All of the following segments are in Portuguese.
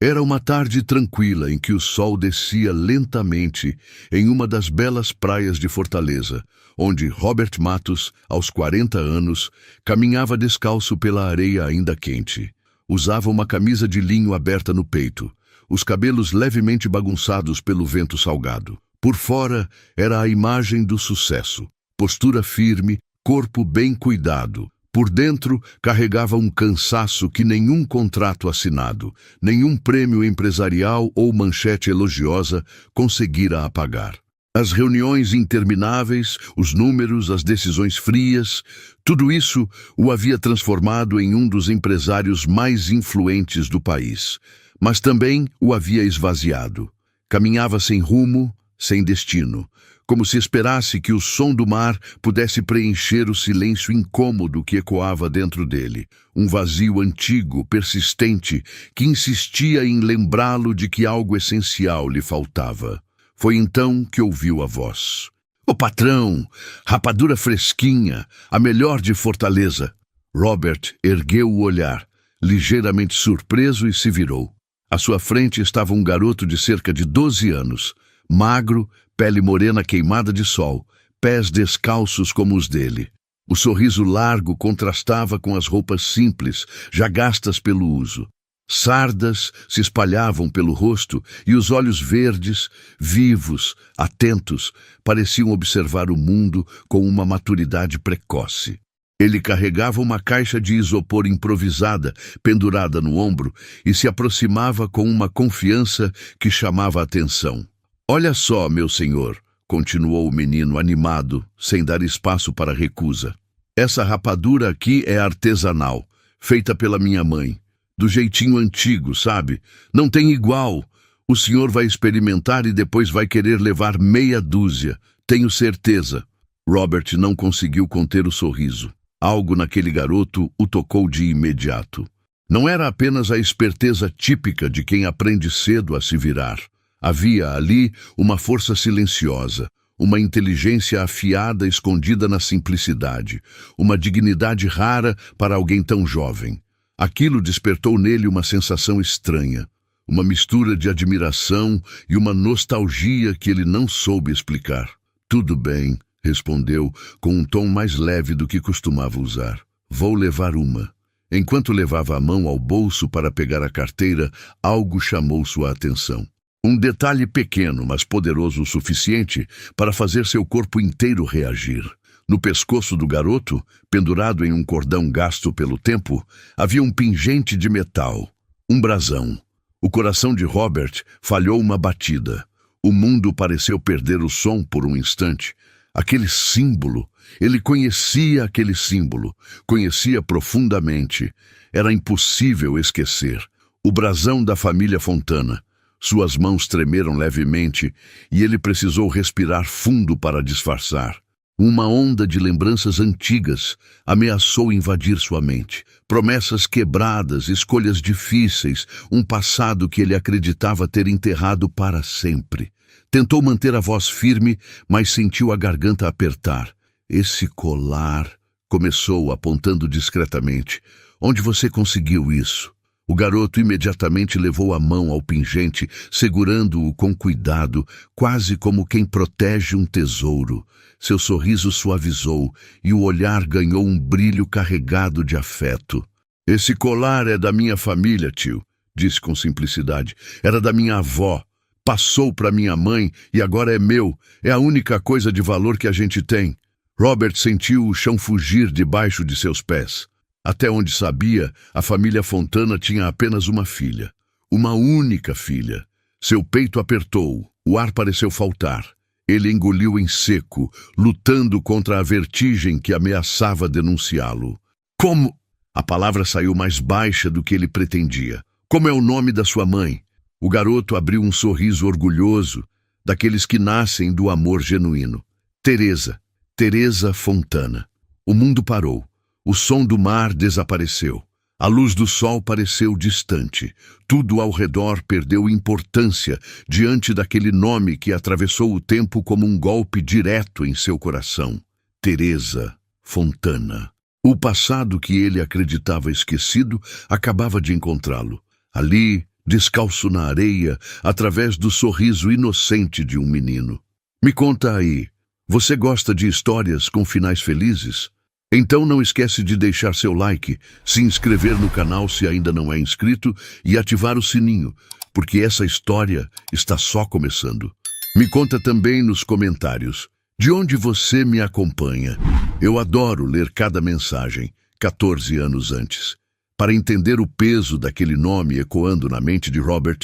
Era uma tarde tranquila em que o sol descia lentamente em uma das belas praias de Fortaleza, onde Robert Matos, aos 40 anos, caminhava descalço pela areia ainda quente. Usava uma camisa de linho aberta no peito, os cabelos levemente bagunçados pelo vento salgado. Por fora era a imagem do sucesso, postura firme, corpo bem cuidado. Por dentro, carregava um cansaço que nenhum contrato assinado, nenhum prêmio empresarial ou manchete elogiosa conseguira apagar. As reuniões intermináveis, os números, as decisões frias, tudo isso o havia transformado em um dos empresários mais influentes do país, mas também o havia esvaziado. Caminhava sem rumo, sem destino, como se esperasse que o som do mar pudesse preencher o silêncio incômodo que ecoava dentro dele, um vazio antigo, persistente, que insistia em lembrá-lo de que algo essencial lhe faltava. Foi então que ouviu a voz. "Ô patrão, rapadura fresquinha, a melhor de Fortaleza." Robert ergueu o olhar, ligeiramente surpreso, e se virou. À sua frente estava um garoto de cerca de 12 anos, magro, pele morena queimada de sol, pés descalços como os dele. O sorriso largo contrastava com as roupas simples, já gastas pelo uso. Sardas se espalhavam pelo rosto e os olhos verdes, vivos, atentos, pareciam observar o mundo com uma maturidade precoce. Ele carregava uma caixa de isopor improvisada, pendurada no ombro, e se aproximava com uma confiança que chamava a atenção. "Olha só, meu senhor", continuou o menino animado, sem dar espaço para recusa. "Essa rapadura aqui é artesanal, feita pela minha mãe. Do jeitinho antigo, sabe? Não tem igual. O senhor vai experimentar e depois vai querer levar meia dúzia, tenho certeza." Robert não conseguiu conter o sorriso. Algo naquele garoto o tocou de imediato. Não era apenas a esperteza típica de quem aprende cedo a se virar. Havia ali uma força silenciosa, uma inteligência afiada escondida na simplicidade, uma dignidade rara para alguém tão jovem. Aquilo despertou nele uma sensação estranha, uma mistura de admiração e uma nostalgia que ele não soube explicar. "Tudo bem", respondeu com um tom mais leve do que costumava usar. "Vou levar uma." Enquanto levava a mão ao bolso para pegar a carteira, algo chamou sua atenção. Um detalhe pequeno, mas poderoso o suficiente para fazer seu corpo inteiro reagir. No pescoço do garoto, pendurado em um cordão gasto pelo tempo, havia um pingente de metal, um brasão. O coração de Robert falhou uma batida. O mundo pareceu perder o som por um instante. Aquele símbolo, ele conhecia aquele símbolo, conhecia profundamente. Era impossível esquecer. O brasão da família Fontana. Suas mãos tremeram levemente e ele precisou respirar fundo para disfarçar. Uma onda de lembranças antigas ameaçou invadir sua mente. Promessas quebradas, escolhas difíceis, um passado que ele acreditava ter enterrado para sempre. Tentou manter a voz firme, mas sentiu a garganta apertar. "Esse colar", começou, apontando discretamente. "Onde você conseguiu isso?" O garoto imediatamente levou a mão ao pingente, segurando-o com cuidado, quase como quem protege um tesouro. Seu sorriso suavizou e o olhar ganhou um brilho carregado de afeto. "Esse colar é da minha família, tio", disse com simplicidade. "Era da minha avó. Passou para minha mãe e agora é meu. É a única coisa de valor que a gente tem." Robert sentiu o chão fugir debaixo de seus pés. Até onde sabia, a família Fontana tinha apenas uma filha. Uma única filha. Seu peito apertou, o ar pareceu faltar. Ele engoliu em seco, lutando contra a vertigem que ameaçava denunciá-lo. "Como?" A palavra saiu mais baixa do que ele pretendia. "Como é o nome da sua mãe?" O garoto abriu um sorriso orgulhoso, daqueles que nascem do amor genuíno. "Teresa. Teresa Fontana." O mundo parou. O som do mar desapareceu. A luz do sol pareceu distante. Tudo ao redor perdeu importância diante daquele nome que atravessou o tempo como um golpe direto em seu coração. Teresa Fontana. O passado que ele acreditava esquecido acabava de encontrá-lo. Ali, descalço na areia, através do sorriso inocente de um menino. Me conta aí, você gosta de histórias com finais felizes? Então não esquece de deixar seu like, se inscrever no canal se ainda não é inscrito e ativar o sininho, porque essa história está só começando. Me conta também nos comentários de onde você me acompanha. Eu adoro ler cada mensagem, 14 anos antes. Para entender o peso daquele nome ecoando na mente de Robert,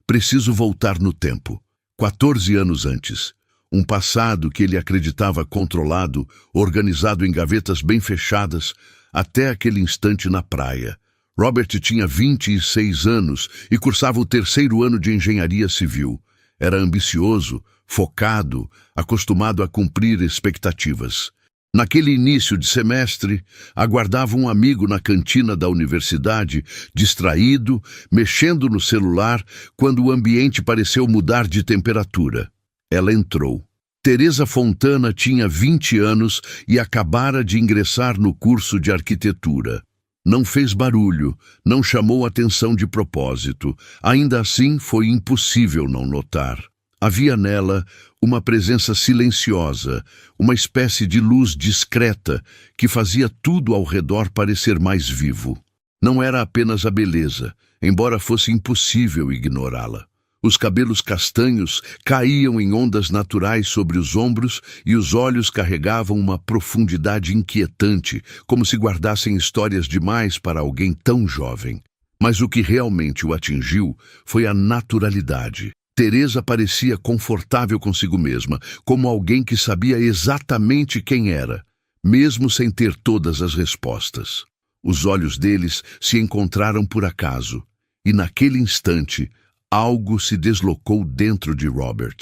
preciso voltar no tempo. 14 anos antes. Um passado que ele acreditava controlado, organizado em gavetas bem fechadas, até aquele instante na praia. Robert tinha 26 anos e cursava o 3º ano de engenharia civil. Era ambicioso, focado, acostumado a cumprir expectativas. Naquele início de semestre, aguardava um amigo na cantina da universidade, distraído, mexendo no celular, quando o ambiente pareceu mudar de temperatura. Ela entrou. Teresa Fontana tinha 20 anos e acabara de ingressar no curso de arquitetura. Não fez barulho, não chamou atenção de propósito. Ainda assim, foi impossível não notar. Havia nela uma presença silenciosa, uma espécie de luz discreta que fazia tudo ao redor parecer mais vivo. Não era apenas a beleza, embora fosse impossível ignorá-la. Os cabelos castanhos caíam em ondas naturais sobre os ombros e os olhos carregavam uma profundidade inquietante, como se guardassem histórias demais para alguém tão jovem. Mas o que realmente o atingiu foi a naturalidade. Teresa parecia confortável consigo mesma, como alguém que sabia exatamente quem era, mesmo sem ter todas as respostas. Os olhos deles se encontraram por acaso, e naquele instante, algo se deslocou dentro de Robert.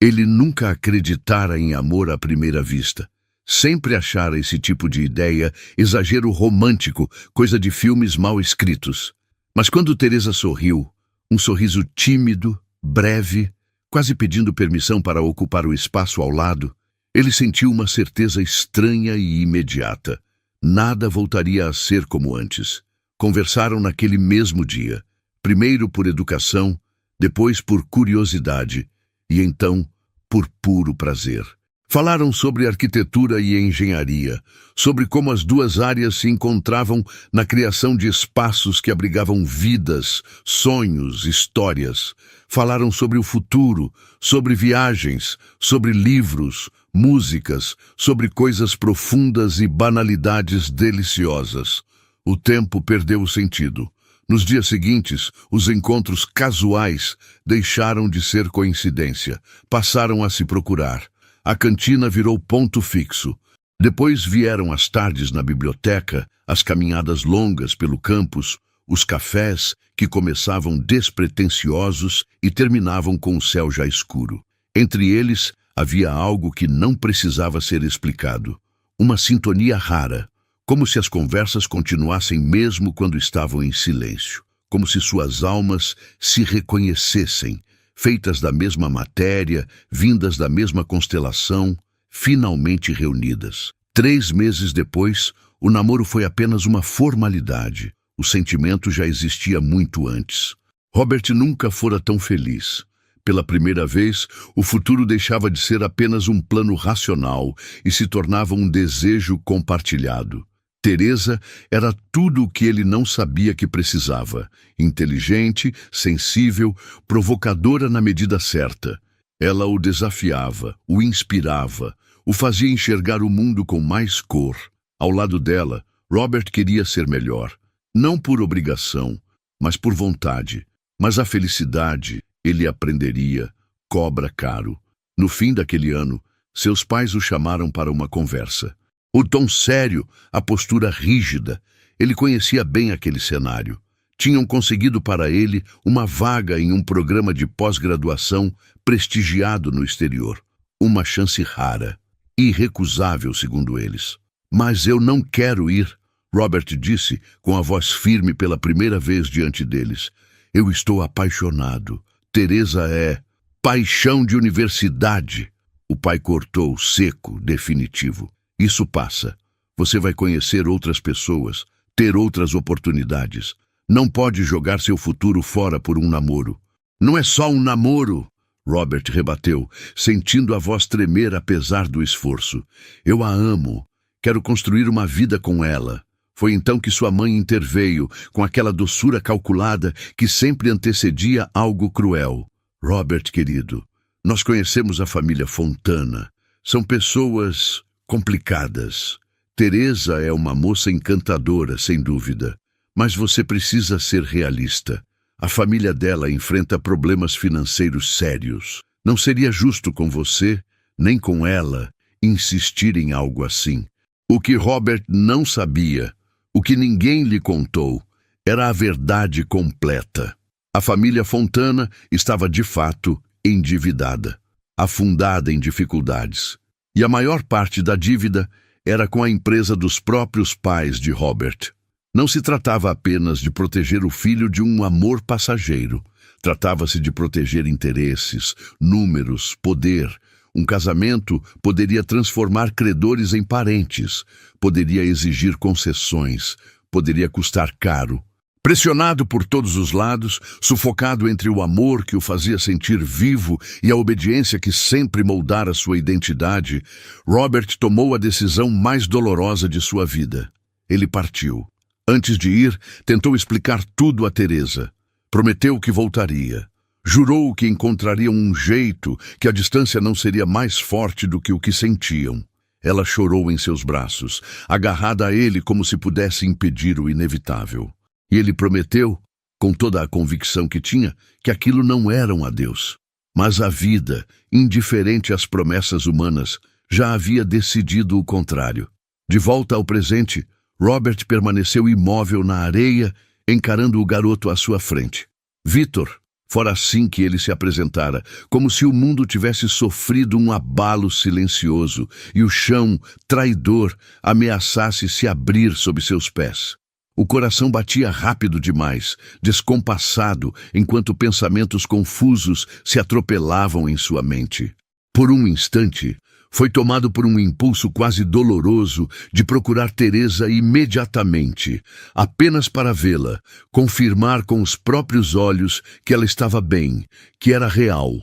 Ele nunca acreditara em amor à primeira vista. Sempre achara esse tipo de ideia exagero romântico, coisa de filmes mal escritos. Mas quando Teresa sorriu, um sorriso tímido, breve, quase pedindo permissão para ocupar o espaço ao lado, ele sentiu uma certeza estranha e imediata. Nada voltaria a ser como antes. Conversaram naquele mesmo dia, primeiro por educação, depois por curiosidade e então por puro prazer. Falaram sobre arquitetura e engenharia, sobre como as duas áreas se encontravam na criação de espaços que abrigavam vidas, sonhos, histórias. Falaram sobre o futuro, sobre viagens, sobre livros, músicas, sobre coisas profundas e banalidades deliciosas. O tempo perdeu o sentido. Nos dias seguintes, os encontros casuais deixaram de ser coincidência, passaram a se procurar. A cantina virou ponto fixo. Depois vieram as tardes na biblioteca, as caminhadas longas pelo campus, os cafés que começavam despretensiosos e terminavam com o céu já escuro. Entre eles, havia algo que não precisava ser explicado. Uma sintonia rara, como se as conversas continuassem mesmo quando estavam em silêncio, como se suas almas se reconhecessem, feitas da mesma matéria, vindas da mesma constelação, finalmente reunidas. 3 meses depois, o namoro foi apenas uma formalidade. O sentimento já existia muito antes. Robert nunca fora tão feliz. Pela primeira vez, o futuro deixava de ser apenas um plano racional e se tornava um desejo compartilhado. Teresa era tudo o que ele não sabia que precisava. Inteligente, sensível, provocadora na medida certa. Ela o desafiava, o inspirava, o fazia enxergar o mundo com mais cor. Ao lado dela, Robert queria ser melhor. Não por obrigação, mas por vontade. Mas a felicidade, ele aprenderia, cobra caro. No fim daquele ano, seus pais o chamaram para uma conversa. O tom sério, a postura rígida. Ele conhecia bem aquele cenário. Tinham conseguido para ele uma vaga em um programa de pós-graduação prestigiado no exterior. Uma chance rara, irrecusável, segundo eles. Mas eu não quero ir, Robert disse, com a voz firme pela primeira vez diante deles. Eu estou apaixonado. Teresa é paixão de universidade. O pai cortou, seco, definitivo. Isso passa. Você vai conhecer outras pessoas, ter outras oportunidades. Não pode jogar seu futuro fora por um namoro. Não é só um namoro, Robert rebateu, sentindo a voz tremer apesar do esforço. Eu a amo. Quero construir uma vida com ela. Foi então que sua mãe interveio, com aquela doçura calculada que sempre antecedia algo cruel. Robert, querido, nós conhecemos a família Fontana. São pessoas complicadas. Teresa é uma moça encantadora, sem dúvida. Mas você precisa ser realista. A família dela enfrenta problemas financeiros sérios. Não seria justo com você, nem com ela, insistir em algo assim. O que Robert não sabia, o que ninguém lhe contou, era a verdade completa. A família Fontana estava de fato endividada, afundada em dificuldades. E a maior parte da dívida era com a empresa dos próprios pais de Robert. Não se tratava apenas de proteger o filho de um amor passageiro. Tratava-se de proteger interesses, números, poder. Um casamento poderia transformar credores em parentes, poderia exigir concessões, poderia custar caro. Pressionado por todos os lados, sufocado entre o amor que o fazia sentir vivo e a obediência que sempre moldara sua identidade, Robert tomou a decisão mais dolorosa de sua vida. Ele partiu. Antes de ir, tentou explicar tudo a Teresa. Prometeu que voltaria. Jurou que encontrariam um jeito, que a distância não seria mais forte do que o que sentiam. Ela chorou em seus braços, agarrada a ele como se pudesse impedir o inevitável. E ele prometeu, com toda a convicção que tinha, que aquilo não era um adeus. Mas a vida, indiferente às promessas humanas, já havia decidido o contrário. De volta ao presente, Robert permaneceu imóvel na areia, encarando o garoto à sua frente. Victor, fora assim que ele se apresentara, como se o mundo tivesse sofrido um abalo silencioso e o chão, traidor, ameaçasse se abrir sob seus pés. O coração batia rápido demais, descompassado, enquanto pensamentos confusos se atropelavam em sua mente. Por um instante, foi tomado por um impulso quase doloroso de procurar Teresa imediatamente, apenas para vê-la, confirmar com os próprios olhos que ela estava bem, que era real.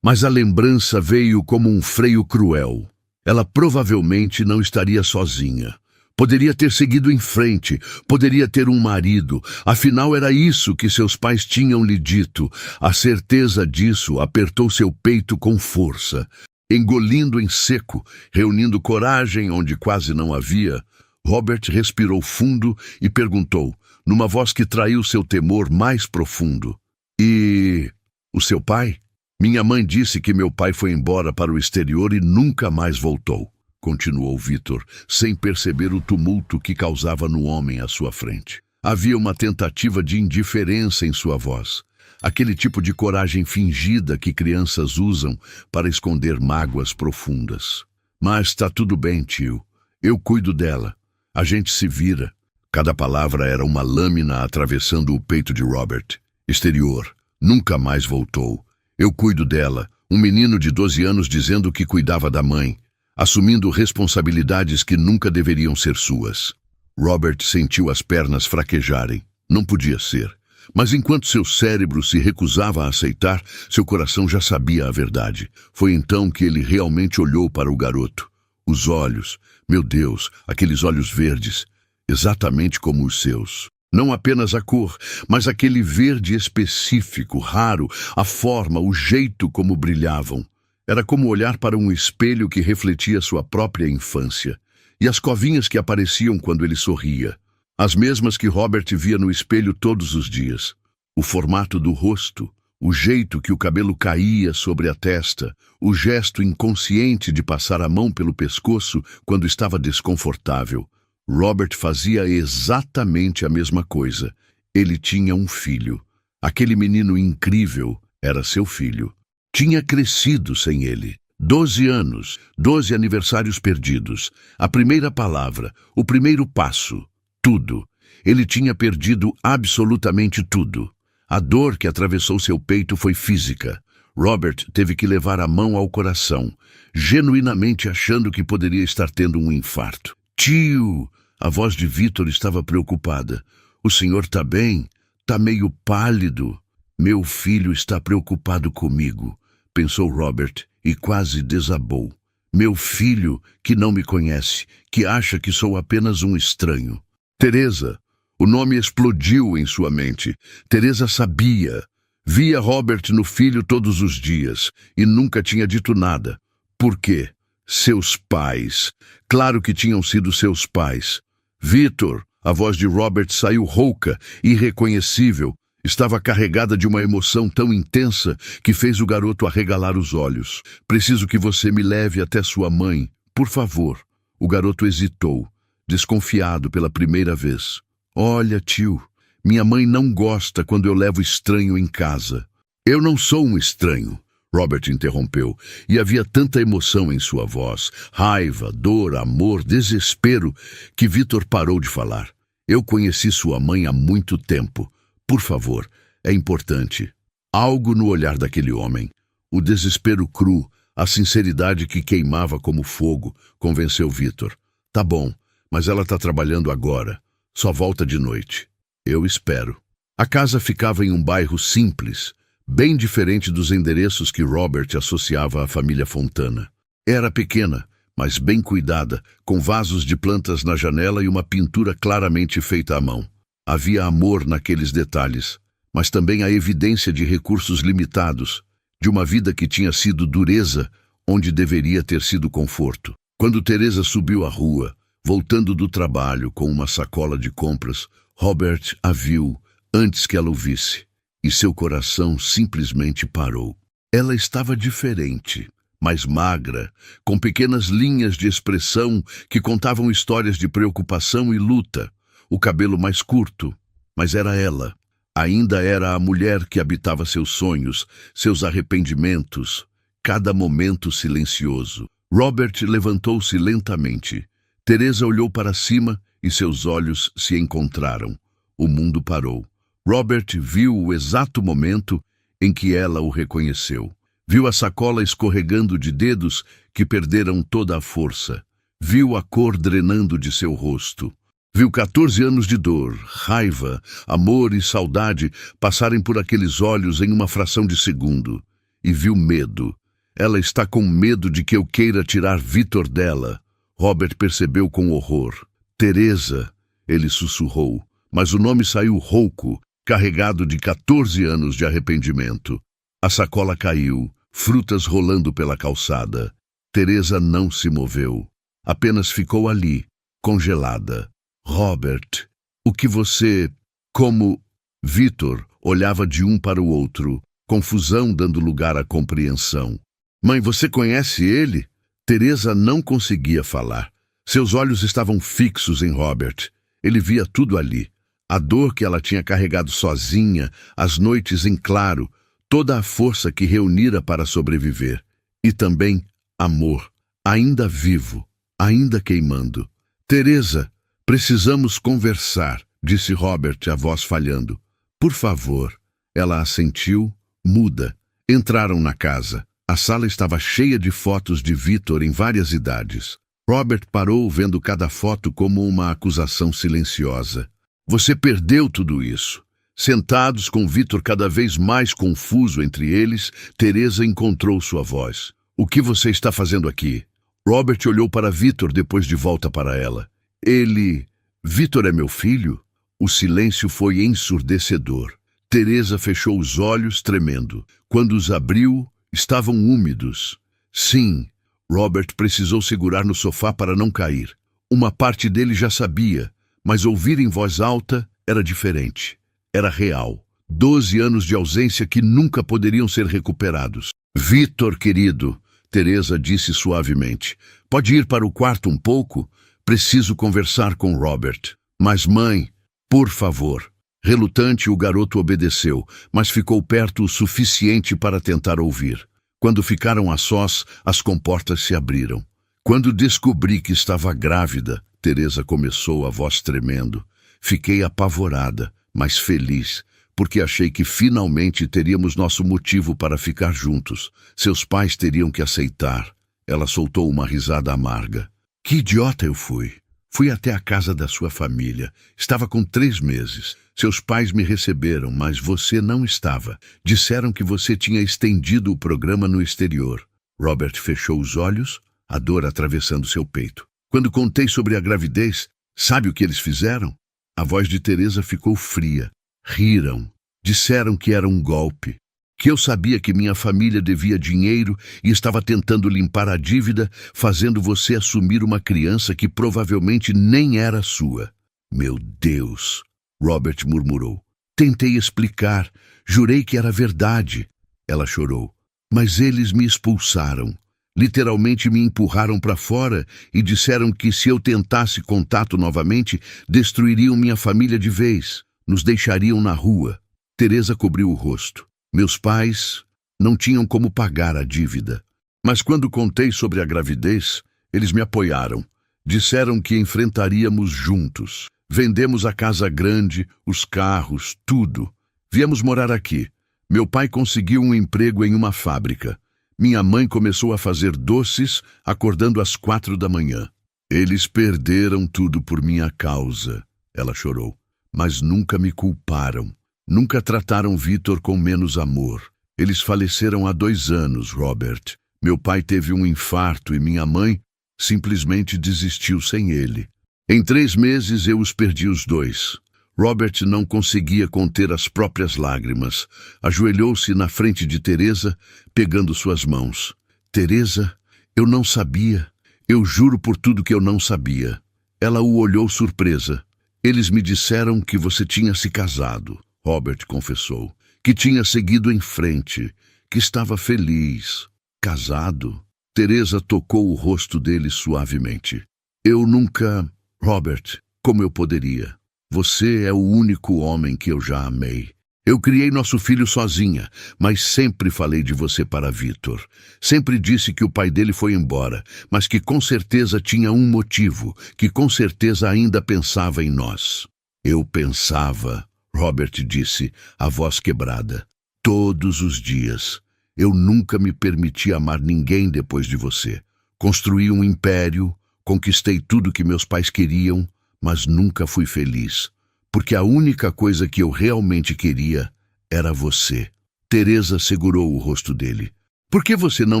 Mas a lembrança veio como um freio cruel. Ela provavelmente não estaria sozinha. Poderia ter seguido em frente, poderia ter um marido, afinal era isso que seus pais tinham lhe dito. A certeza disso apertou seu peito com força. Engolindo em seco, reunindo coragem onde quase não havia, Robert respirou fundo e perguntou, numa voz que traiu seu temor mais profundo: "E o seu pai?" "Minha mãe disse que meu pai foi embora para o exterior e nunca mais voltou", continuou Victor, sem perceber o tumulto que causava no homem à sua frente. Havia uma tentativa de indiferença em sua voz. Aquele tipo de coragem fingida que crianças usam para esconder mágoas profundas. "Mas está tudo bem, tio. Eu cuido dela. A gente se vira." Cada palavra era uma lâmina atravessando o peito de Robert. Exterior. Nunca mais voltou. "Eu cuido dela." Um menino de 12 anos dizendo que cuidava da mãe, assumindo responsabilidades que nunca deveriam ser suas. Robert sentiu as pernas fraquejarem. Não podia ser. Mas enquanto seu cérebro se recusava a aceitar, seu coração já sabia a verdade. Foi então que ele realmente olhou para o garoto. Os olhos, meu Deus, aqueles olhos verdes, exatamente como os seus. Não apenas a cor, mas aquele verde específico, raro, a forma, o jeito como brilhavam. Era como olhar para um espelho que refletia sua própria infância. E as covinhas que apareciam quando ele sorria. As mesmas que Robert via no espelho todos os dias. O formato do rosto, o jeito que o cabelo caía sobre a testa, o gesto inconsciente de passar a mão pelo pescoço quando estava desconfortável. Robert fazia exatamente a mesma coisa. Ele tinha um filho. Aquele menino incrível era seu filho. Tinha crescido sem ele. 12 anos, 12 aniversários perdidos. A primeira palavra, o primeiro passo. Tudo. Ele tinha perdido absolutamente tudo. A dor que atravessou seu peito foi física. Robert teve que levar a mão ao coração, genuinamente achando que poderia estar tendo um infarto. "Tio!" A voz de Victor estava preocupada. "O senhor tá bem? está meio pálido. Meu filho está preocupado comigo, pensou Robert e quase desabou. Meu filho, que não me conhece, que acha que sou apenas um estranho. Teresa. O nome explodiu em sua mente. Teresa sabia. Via Robert no filho todos os dias e nunca tinha dito nada. Por quê? Seus pais. Claro que tinham sido seus pais. Victor, a voz de Robert saiu rouca, irreconhecível. Estava carregada de uma emoção tão intensa que fez o garoto arregalar os olhos. Preciso que você me leve até sua mãe, por favor. O garoto hesitou, desconfiado pela primeira vez. Olha, tio, minha mãe não gosta quando eu levo estranho em casa. Eu não sou um estranho, Robert interrompeu, e havia tanta emoção em sua voz, raiva, dor, amor, desespero, que Victor parou de falar. Eu conheci sua mãe há muito tempo. Por favor, é importante. Algo no olhar daquele homem, o desespero cru, a sinceridade que queimava como fogo, convenceu Victor. Tá bom, mas ela está trabalhando agora. Só volta de noite. Eu espero. A casa ficava em um bairro simples, bem diferente dos endereços que Robert associava à família Fontana. Era pequena, mas bem cuidada, com vasos de plantas na janela e uma pintura claramente feita à mão. Havia amor naqueles detalhes, mas também a evidência de recursos limitados, de uma vida que tinha sido dureza, onde deveria ter sido conforto. Quando Teresa subiu a rua, voltando do trabalho com uma sacola de compras, Robert a viu antes que ela o visse, e seu coração simplesmente parou. Ela estava diferente, mais magra, com pequenas linhas de expressão que contavam histórias de preocupação e luta. O cabelo mais curto, mas era ela. Ainda era a mulher que habitava seus sonhos, seus arrependimentos, cada momento silencioso. Robert levantou-se lentamente. Teresa olhou para cima e seus olhos se encontraram. O mundo parou. Robert viu o exato momento em que ela o reconheceu. Viu a sacola escorregando de dedos que perderam toda a força. Viu a cor drenando de seu rosto. Viu 14 anos de dor, raiva, amor e saudade passarem por aqueles olhos em uma fração de segundo. E viu medo. Ela está com medo de que eu queira tirar Victor dela. Robert percebeu com horror. Teresa, ele sussurrou, mas o nome saiu rouco, carregado de 14 anos de arrependimento. A sacola caiu, frutas rolando pela calçada. Teresa não se moveu. Apenas ficou ali, congelada. Robert, o que você... Como... Victor olhava de um para o outro, confusão dando lugar à compreensão. Mãe, você conhece ele? Teresa não conseguia falar. Seus olhos estavam fixos em Robert. Ele via tudo ali. A dor que ela tinha carregado sozinha, as noites em claro, toda a força que reunira para sobreviver. E também amor, ainda vivo, ainda queimando. Teresa, precisamos conversar, disse Robert, a voz falhando. Por favor. Ela assentiu, muda. Entraram na casa. A sala estava cheia de fotos de Victor em várias idades. Robert parou vendo cada foto como uma acusação silenciosa. Você perdeu tudo isso. Sentados com Victor cada vez mais confuso entre eles, Teresa encontrou sua voz. O que você está fazendo aqui? Robert olhou para Victor depois de volta para ela. Ele... Victor é meu filho? O silêncio foi ensurdecedor. Teresa fechou os olhos, tremendo. Quando os abriu, estavam úmidos. Sim, Robert precisou segurar no sofá para não cair. Uma parte dele já sabia, mas ouvir em voz alta era diferente. Era real. 12 anos de ausência que nunca poderiam ser recuperados. Victor, querido, Teresa disse suavemente, pode ir para o quarto um pouco? Preciso conversar com Robert. Mas mãe, por favor. Relutante, o garoto obedeceu, mas ficou perto o suficiente para tentar ouvir. Quando ficaram a sós, as comportas se abriram. Quando descobri que estava grávida, Teresa começou, a voz tremendo. Fiquei apavorada, mas feliz, porque achei que finalmente teríamos nosso motivo para ficar juntos. Seus pais teriam que aceitar. Ela soltou uma risada amarga. Que idiota eu fui. Fui até a casa da sua família. Estava com 3 meses. Seus pais me receberam, mas você não estava. Disseram que você tinha estendido o programa no exterior. Robert fechou os olhos, a dor atravessando seu peito. Quando contei sobre a gravidez, sabe o que eles fizeram? A voz de Teresa ficou fria. Riram. Disseram que era um golpe. Que eu sabia que minha família devia dinheiro e estava tentando limpar a dívida, fazendo você assumir uma criança que provavelmente nem era sua. Meu Deus! Robert murmurou. Tentei explicar. Jurei que era verdade. Ela chorou. Mas eles me expulsaram. Literalmente me empurraram para fora e disseram que se eu tentasse contato novamente, destruiriam minha família de vez. Nos deixariam na rua. Teresa cobriu o rosto. Meus pais não tinham como pagar a dívida. Mas quando contei sobre a gravidez, eles me apoiaram. Disseram que enfrentaríamos juntos. Vendemos a casa grande, os carros, tudo. Viemos morar aqui. Meu pai conseguiu um emprego em uma fábrica. Minha mãe começou a fazer doces, acordando às 4 da manhã. Eles perderam tudo por minha causa. Ela chorou. Mas nunca me culparam. Nunca trataram Victor com menos amor. Eles faleceram há 2 anos, Robert. Meu pai teve um infarto e minha mãe simplesmente desistiu sem ele. Em 3 meses eu os perdi os dois. Robert não conseguia conter as próprias lágrimas. Ajoelhou-se na frente de Teresa, pegando suas mãos. Teresa, eu não sabia. Eu juro por tudo que eu não sabia. Ela o olhou surpresa. Eles me disseram que você tinha se casado. Robert confessou, que tinha seguido em frente, que estava feliz. Casado? Teresa tocou o rosto dele suavemente. Eu nunca... Robert, como eu poderia? Você é o único homem que eu já amei. Eu criei nosso filho sozinha, mas sempre falei de você para Victor. Sempre disse que o pai dele foi embora, mas que com certeza tinha um motivo, que com certeza ainda pensava em nós. Eu pensava... Robert disse, a voz quebrada. Todos os dias. Eu nunca me permiti amar ninguém depois de você. Construí um império, conquistei tudo que meus pais queriam, mas nunca fui feliz. Porque a única coisa que eu realmente queria era você. Teresa segurou o rosto dele. Por que você não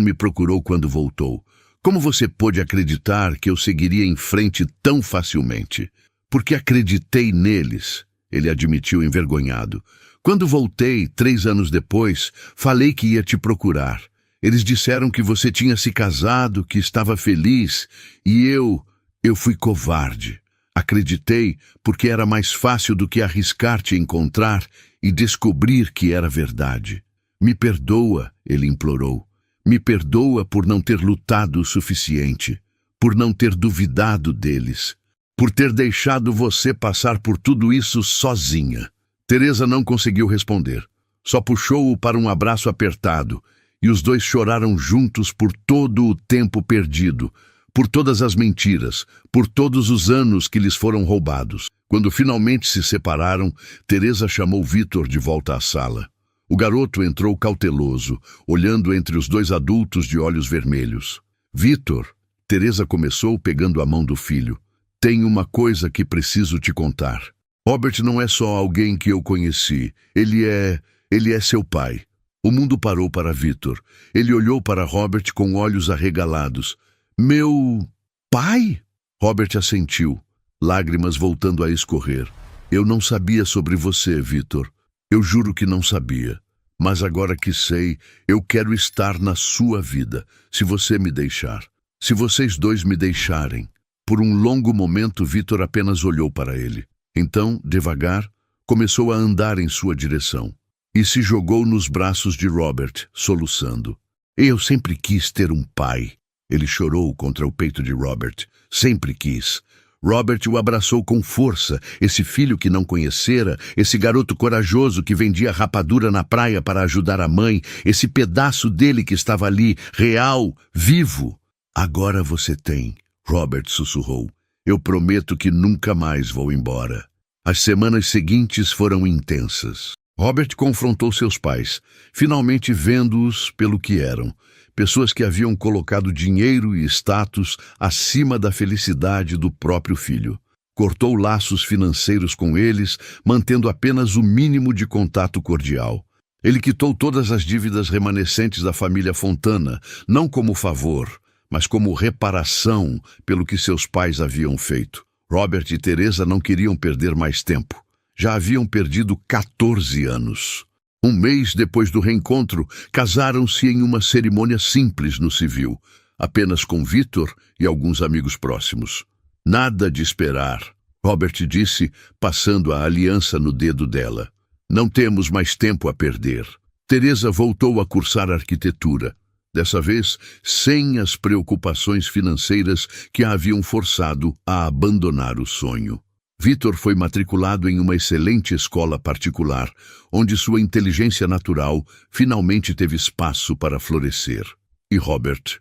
me procurou quando voltou? Como você pôde acreditar que eu seguiria em frente tão facilmente? Porque acreditei neles. Ele admitiu envergonhado. Quando voltei, 3 anos depois, falei que ia te procurar. Eles disseram que você tinha se casado, que estava feliz, e eu fui covarde. Acreditei porque era mais fácil do que arriscar te encontrar e descobrir que era verdade. Me perdoa, ele implorou. Me perdoa por não ter lutado o suficiente, por não ter duvidado deles. Por ter deixado você passar por tudo isso sozinha. Teresa não conseguiu responder. Só puxou-o para um abraço apertado, e os dois choraram juntos por todo o tempo perdido, por todas as mentiras, por todos os anos que lhes foram roubados. Quando finalmente se separaram, Teresa chamou Victor de volta à sala. O garoto entrou cauteloso, olhando entre os 2 adultos de olhos vermelhos. Victor, Teresa começou pegando a mão do filho. Tenho uma coisa que preciso te contar. Robert não é só alguém que eu conheci. Ele é seu pai. O mundo parou para Victor. Ele olhou para Robert com olhos arregalados. Meu pai? Robert assentiu, lágrimas voltando a escorrer. Eu não sabia sobre você, Victor. Eu juro que não sabia. Mas agora que sei, eu quero estar na sua vida, se você me deixar. Se vocês dois me deixarem. Por um longo momento, Victor apenas olhou para ele. Então, devagar, começou a andar em sua direção e se jogou nos braços de Robert, soluçando. Eu sempre quis ter um pai. Ele chorou contra o peito de Robert. Sempre quis. Robert o abraçou com força, esse filho que não conhecera, esse garoto corajoso que vendia rapadura na praia para ajudar a mãe, esse pedaço dele que estava ali, real, vivo. Agora você tem. Robert sussurrou. Eu prometo que nunca mais vou embora. As semanas seguintes foram intensas. Robert confrontou seus pais, finalmente vendo-os pelo que eram. Pessoas que haviam colocado dinheiro e status acima da felicidade do próprio filho. Cortou laços financeiros com eles, mantendo apenas o mínimo de contato cordial. Ele quitou todas as dívidas remanescentes da família Fontana, não como favor, mas como reparação pelo que seus pais haviam feito. Robert e Teresa não queriam perder mais tempo. Já haviam perdido 14 anos. Um mês depois do reencontro, casaram-se em uma cerimônia simples no civil, apenas com Victor e alguns amigos próximos. Nada de esperar, Robert disse, passando a aliança no dedo dela. Não temos mais tempo a perder. Teresa voltou a cursar arquitetura, dessa vez sem as preocupações financeiras que a haviam forçado a abandonar o sonho. Victor foi matriculado em uma excelente escola particular, onde sua inteligência natural finalmente teve espaço para florescer. E Robert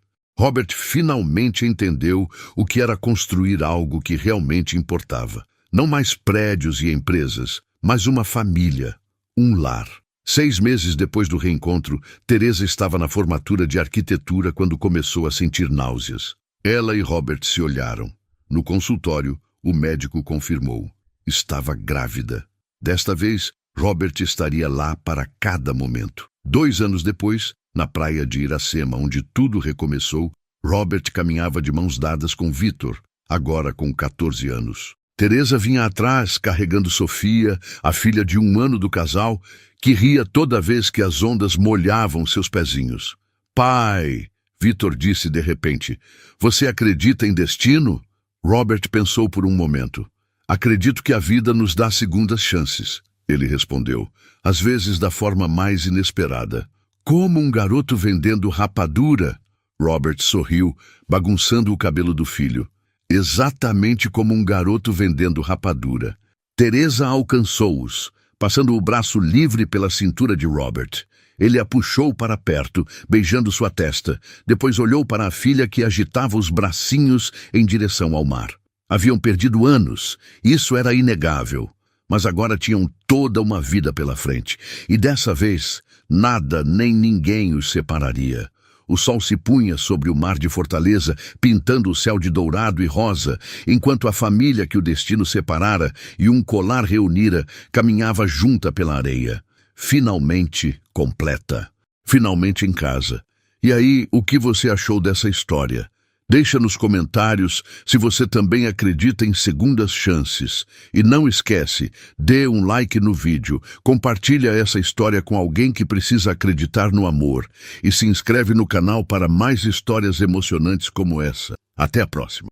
finalmente entendeu o que era construir algo que realmente importava. Não mais prédios e empresas, mas uma família, um lar. 6 meses depois do reencontro, Teresa estava na formatura de arquitetura quando começou a sentir náuseas. Ela e Robert se olharam. No consultório, o médico confirmou. Estava grávida. Desta vez, Robert estaria lá para cada momento. 2 anos depois, na praia de Iracema, onde tudo recomeçou, Robert caminhava de mãos dadas com Victor, agora com 14 anos. Teresa vinha atrás, carregando Sofia, a filha de 1 ano do casal, que ria toda vez que as ondas molhavam seus pezinhos. Pai, Victor disse de repente, você acredita em destino? Robert pensou por um momento. Acredito que a vida nos dá segundas chances, ele respondeu, às vezes da forma mais inesperada. Como um garoto vendendo rapadura? Robert sorriu, bagunçando o cabelo do filho. Exatamente como um garoto vendendo rapadura. Teresa alcançou-os, passando o braço livre pela cintura de Robert. Ele a puxou para perto, beijando sua testa. Depois olhou para a filha que agitava os bracinhos em direção ao mar. Haviam perdido anos, isso era inegável. Mas agora tinham toda uma vida pela frente. E dessa vez, nada nem ninguém os separaria. O sol se punha sobre o mar de Fortaleza, pintando o céu de dourado e rosa, enquanto a família que o destino separara e um colar reunira caminhava junta pela areia. Finalmente completa. Finalmente em casa. E aí, o que você achou dessa história? Deixa nos comentários se você também acredita em segundas chances. E não esquece, dê um like no vídeo, compartilha essa história com alguém que precisa acreditar no amor e se inscreve no canal para mais histórias emocionantes como essa. Até a próxima.